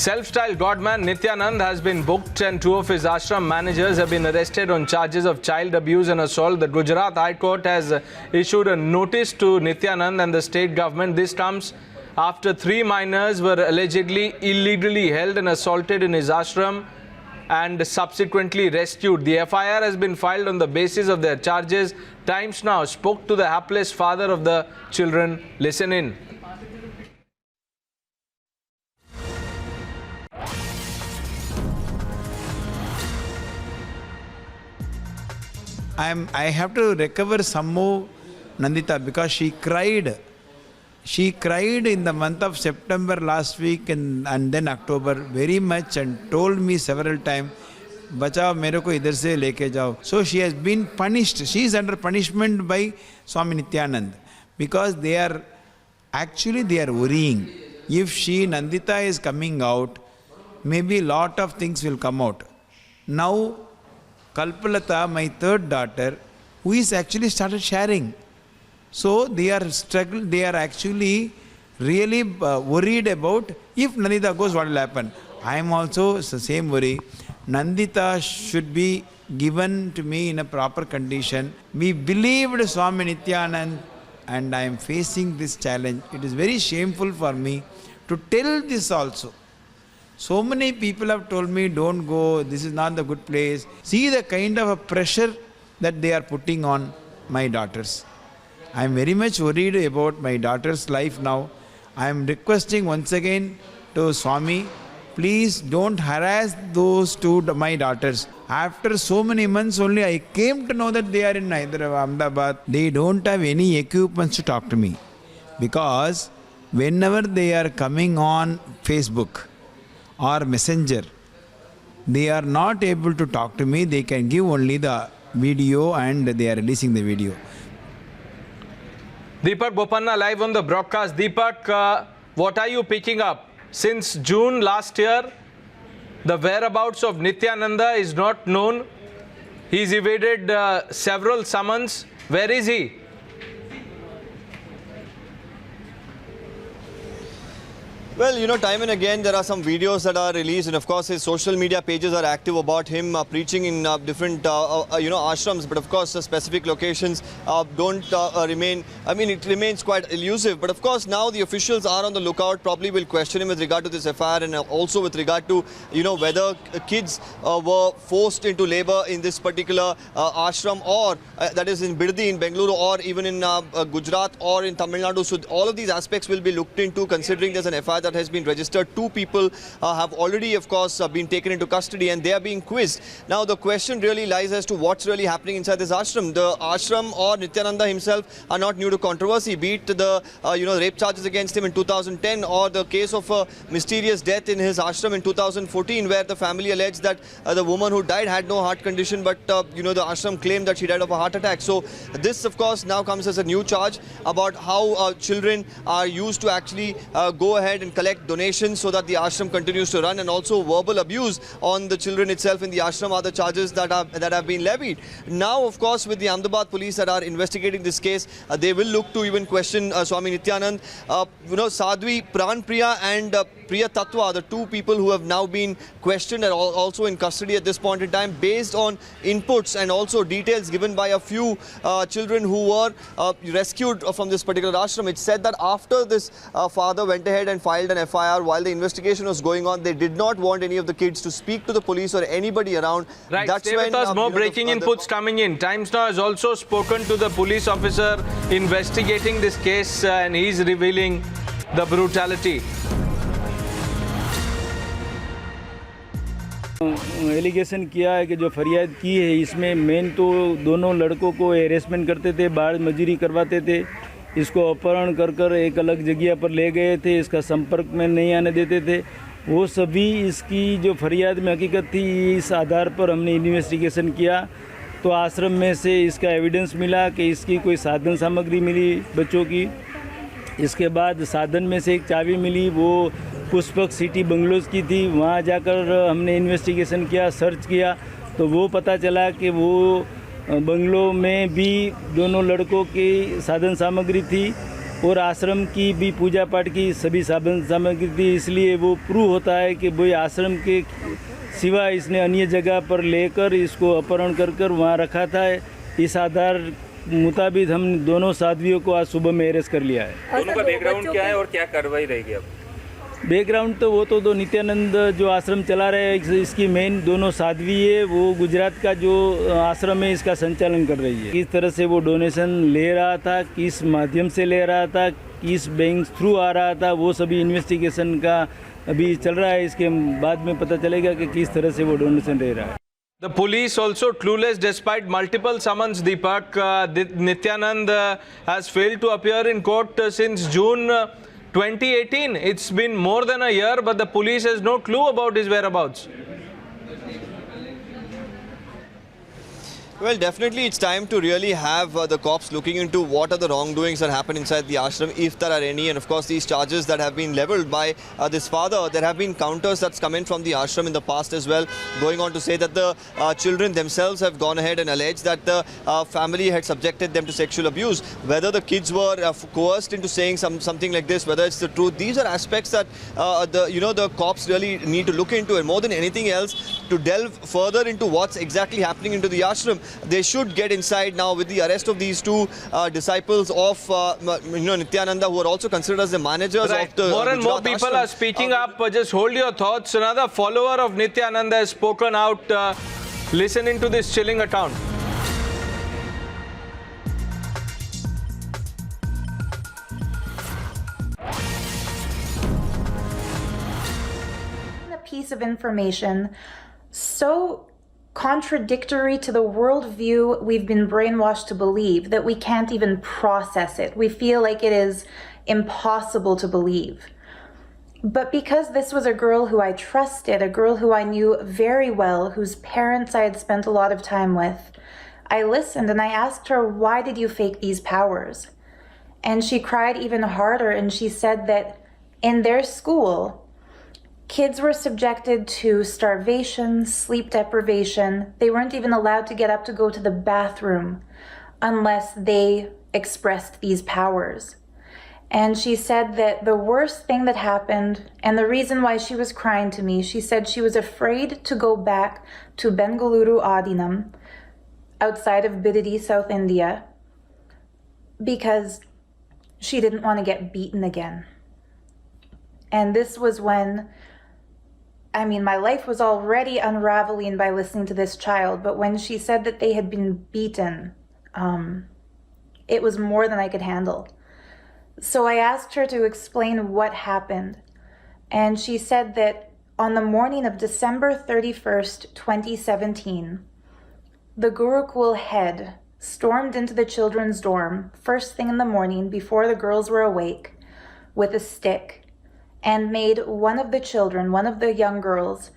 Self-styled godman Nithyananda has been booked and two of his ashram managers have been arrested on charges of child abuse and assault. The Gujarat High Court has issued a notice to Nithyananda and the state government. This comes after 3 minors were allegedly illegally held and assaulted in his ashram and subsequently rescued. The FIR has been filed on the basis of their charges. Times Now spoke to the hapless father of the children. Listen in. I have to recover some more Nandita because she cried. She cried in the month of September last week and then October very much and told me several times, "Bachao, mere ko idhar se leke jao." So she has been punished. She is under punishment by Swami Nithyananda because they are worrying. If she, Nandita, is coming out, maybe lot of things will come out. Now, Kalpalata, my third daughter, who is actually started sharing. So they are actually really worried about if Nandita goes, what will happen. I am also the same worry. Nandita should be given to me in a proper condition. We believed Swami Nithyananda and I am facing this challenge. It is very shameful for me to tell this also. So many people have told me, don't go, this is not the good place. See the kind of a pressure that they are putting on my daughters. I am very much worried about my daughter's life now. I am requesting once again to Swami, please don't harass those my daughters. After so many months only, I came to know that they are in Ahmedabad. They don't have any equipments to talk to me. Because whenever they are coming on Facebook, or Messenger, they are not able to talk to me. They can give only the video and they are releasing the video. Deepak Bopanna live on the broadcast. Deepak, what are you picking up? Since June last year, the whereabouts of Nithyananda is not known. He's evaded several summons. Where is he? Well, you know, time and again there are some videos that are released, and of course his social media pages are active about him preaching in different ashrams, but of course the specific locations don't remain, I mean it remains quite elusive. But of course now the officials are on the lookout, probably will question him with regard to this FIR and also with regard to, you know, whether kids were forced into labor in this particular ashram, or that is in Biddi in Bengaluru, or even in Gujarat or in Tamil Nadu. So all of these aspects will be looked into, considering there's an FIR that has been registered. 2 people have already, of course, been taken into custody and they are being quizzed. Now the question really lies as to what's really happening inside this ashram. The ashram or Nithyananda himself are not new to controversy, be it the rape charges against him in 2010 or the case of a mysterious death in his ashram in 2014, where the family alleged that the woman who died had no heart condition, but the ashram claimed that she died of a heart attack. So this, of course, now comes as a new charge about how children are used to actually go ahead and collect donations so that the ashram continues to run, and also verbal abuse on the children itself in the ashram are the charges that have been levied. Now, of course, with the Ahmedabad police that are investigating this case, they will look to even question Swami Nithyananda. Sadhvi Pranpriya and Priya Tattva, the 2 people who have now been questioned and also in custody at this point in time, based on inputs and also details given by a few children who were rescued from this particular ashram. It's said that after this father went ahead and filed an FIR while the investigation was going on, they did not want any of the kids to speak to the police or anybody around. Right, that's stay with us. More breaking inputs coming in. Times Now has also spoken to the police officer investigating this case and he's revealing the brutality. Allegation किया है कि जो फरियाद की है इसमें main तो दोनों लड़कों को हेरेसमेंट करते थे, बाहर मजदूरी करवाते थे, इसको अपहरण कर एक अलग जगह पर ले गए थे, इसका संपर्क में नहीं आने देते थे। वो सभी इसकी जो फरियाद में हकीकत थी, इस आधार पर हमने इन्वेस्टिगेशन किया तो आश्रम में से इसका एविडेंस मिला कि इसकी कोई साधन सामग्री मिली बच्चों की। इसके बाद साधन में से एक चाबी मिली, वो पुष्पक सिटी बंगलोज की थी। वहाँ जाकर हमने इन्वेस्टिगेशन किया, सर्च किया तो वो पता चला कि वो बंगलों में भी दोनों लड़कों की साधन सामग्री थी और आश्रम की भी पूजा पाठ की सभी सामग्री थी, इसलिए वो प्रूव होता है कि भाई आश्रम के सिवा इसने अन्य जगह पर लेकर इसको अपहरण कर वहाँ रखा था। इस आधार मुताबिक हम दोनों साध्वियों को आज सुबह में अरेस्ट कर लिया है। दोनों का बैकग्राउंड क्या है और क्या कार्रवाई रहेगी अब? बैकग्राउंड तो वो तो दो नित्यानंद जो आश्रम चला रहे हैं, इसकी मेन दोनों साध्वी है, वो गुजरात का जो आश्रम है इसका संचालन कर रही है। किस तरह से वो डोनेशन ले रहा था, किस माध्यम से ले रहा था, किस बैंक थ्रू आ रहा था, वो सभी इन्वेस्टिगेशन का अभी चल रहा है। इसके बाद में पता चलेगा कि किस तरह से वो डोनेशन ले रहा है। The police also clueless despite multiple summons, Deepak. Nithyanand has failed to appear in court since June 2018. It's been more than a year, but the police has no clue about his whereabouts. Well, definitely it's time to really have the cops looking into what are the wrongdoings that happen inside the ashram, if there are any. And of course, these charges that have been leveled by this father, there have been counters that's come in from the ashram in the past as well, going on to say that the children themselves have gone ahead and alleged that the family had subjected them to sexual abuse. Whether the kids were coerced into saying something like this, whether it's the truth, these are aspects that the cops really need to look into. And more than anything else, to delve further into what's exactly happening into the ashram, they should get inside now with the arrest of these two disciples of Nithyananda, who are also considered as the managers of the More and more Gujarat people ashram. are speaking up. Just hold your thoughts. Another follower of Nithyananda has spoken out. Listen into this chilling account. A piece of information so contradictory to the worldview we've been brainwashed to believe that we can't even process it. We feel like it is impossible to believe. But because this was a girl who I trusted, a girl who I knew very well, whose parents I had spent a lot of time with, I listened and I asked her, why did you fake these powers? And she cried even harder, and she said that in their school, kids were subjected to starvation, sleep deprivation. They weren't even allowed to get up to go to the bathroom unless they expressed these powers. And she said that the worst thing that happened, and the reason why she was crying to me, she said she was afraid to go back to Bengaluru Adinam, outside of Bidadi, South India, because she didn't want to get beaten again. And this was when, my life was already unraveling by listening to this child, but when she said that they had been beaten, it was more than I could handle. So I asked her to explain what happened. And she said that on the morning of December 31st, 2017, the Gurukul head stormed into the children's dorm first thing in the morning before the girls were awake with a stick, and made one of the children, one of the young girls,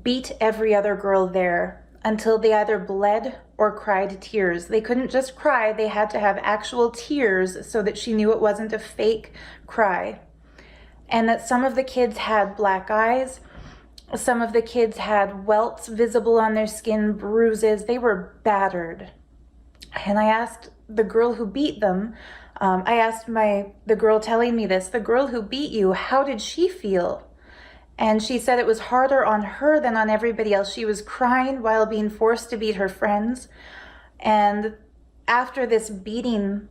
beat every other girl there until they either bled or cried tears. They couldn't just cry, they had to have actual tears so that she knew it wasn't a fake cry. And that some of the kids had black eyes, some of the kids had welts visible on their skin, bruises, they were battered. And I asked the girl who beat them, I asked the girl telling me this, the girl who beat you, how did she feel? And she said it was harder on her than on everybody else. She was crying while being forced to beat her friends. And after this beating,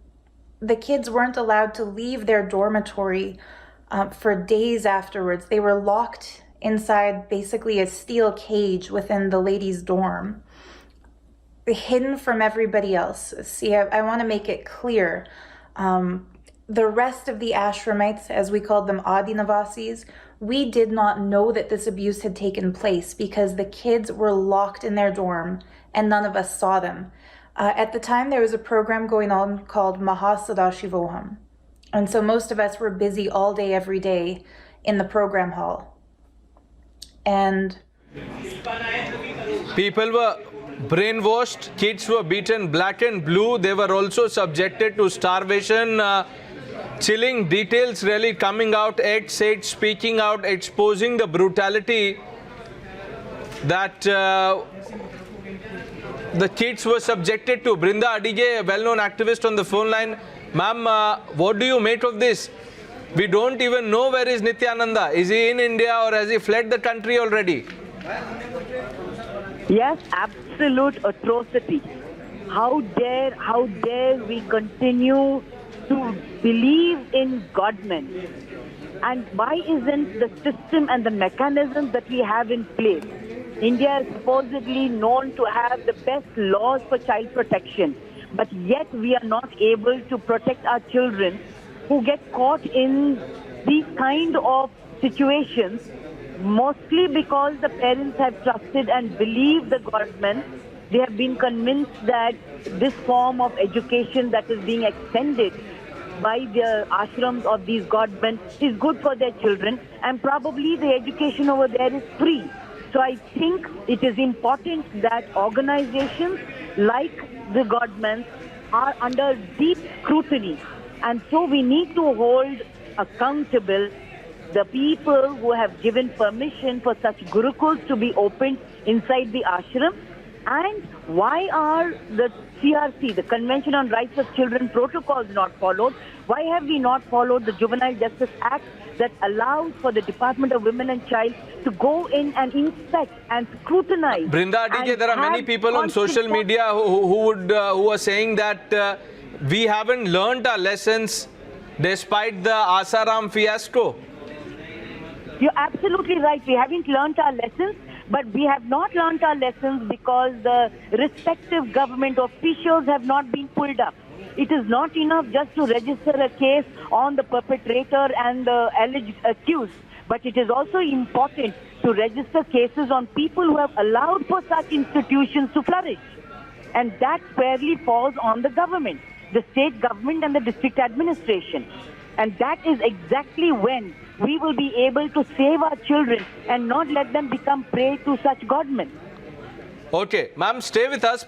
the kids weren't allowed to leave their dormitory for days afterwards. They were locked inside basically a steel cage within the ladies' dorm, hidden from everybody else. See, I want to make it clear. The rest of the ashramites, as we called them, Adinavasis, we did not know that this abuse had taken place because the kids were locked in their dorm and none of us saw them. At the time, there was a program going on called Mahasadashivoham. And so most of us were busy all day, every day in the program hall. And people were brainwashed, kids were beaten black and blue. They were also subjected to starvation. Chilling details really coming out, Ed speaking out, exposing the brutality that the kids were subjected to. Brinda Adige, a well-known activist on the phone line. Ma'am, what do you make of this? We don't even know where is Nithyananda. Is he in India or has he fled the country already? Yes, absolute atrocity. How dare we continue to believe in godmen? And why isn't the system and the mechanisms that we have in place? India is supposedly known to have the best laws for child protection, but yet we are not able to protect our children who get caught in these kind of situations, mostly because the parents have trusted and believed the godmen. They have been convinced that this form of education that is being extended by the ashrams of these godmen is good for their children, and probably the education over there is free. So I think it is important that organizations like the godmen are under deep scrutiny, and so we need to hold accountable the people who have given permission for such gurukuls to be opened inside the ashram. And why are the CRC, the Convention on Rights of Children protocols, not followed? Why have we not followed the Juvenile Justice Act that allows for the Department of Women and Child to go in and inspect and scrutinize? Brinda DJ, there are many people on social media who are saying that we haven't learnt our lessons despite the Asaram fiasco. You're absolutely right. We haven't learnt our lessons. But we have not learnt our lessons because the respective government officials have not been pulled up. It is not enough just to register a case on the perpetrator and the alleged accused, but it is also important to register cases on people who have allowed for such institutions to flourish. And that squarely falls on the government, the state government and the district administration. And that is exactly when we will be able to save our children and not let them become prey to such godmen. Okay, ma'am, stay with us.